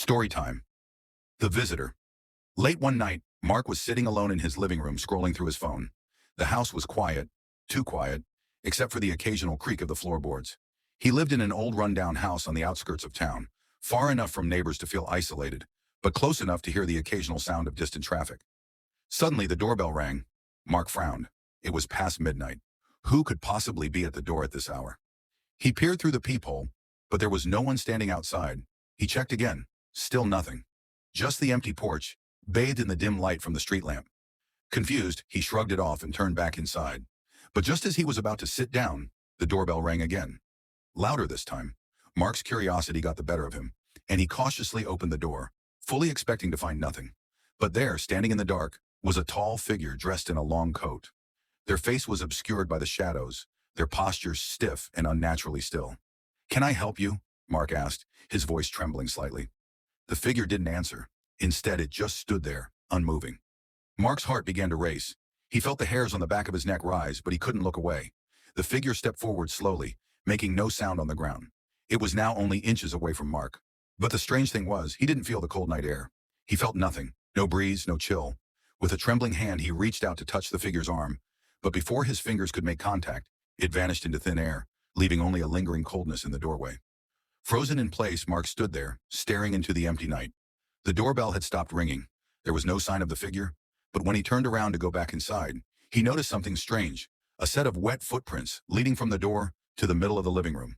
Story time. The Visitor. Late one night, Mark was sitting alone in his living room scrolling through his phone. The house was quiet, too quiet, except for the occasional creak of the floorboards. He lived in an old rundown house on the outskirts of town, far enough from neighbors to feel isolated, but close enough to hear the occasional sound of distant traffic. Suddenly, the doorbell rang. Mark frowned. It was past midnight. Who could possibly be at the door at this hour? He peered through the peephole, but there was no one standing outside. He checked again. Still nothing. Just the empty porch, bathed in the dim light from the street lamp. Confused, he shrugged it off and turned back inside. But just as he was about to sit down, the doorbell rang again. Louder this time. Mark's curiosity got the better of him, and he cautiously opened the door, fully expecting to find nothing. But there, standing in the dark, was a tall figure dressed in a long coat. Their face was obscured by the shadows, their postures stiff and unnaturally still. "Can I help you?" Mark asked, his voice trembling slightly. The figure didn't answer. Instead, it just stood there, unmoving. Mark's heart began to race. He felt the hairs on the back of his neck rise, but he couldn't look away. The figure stepped forward slowly, making no sound on the ground. It was now only inches away from Mark. But the strange thing was, he didn't feel the cold night air. He felt nothing. No breeze, no chill. With a trembling hand, he reached out to touch the figure's arm. But before his fingers could make contact, it vanished into thin air, leaving only a lingering coldness in the doorway. Frozen in place, Mark stood there, staring into the empty night. The doorbell had stopped ringing. There was no sign of the figure, but when he turned around to go back inside, he noticed something strange, a set of wet footprints leading from the door to the middle of the living room.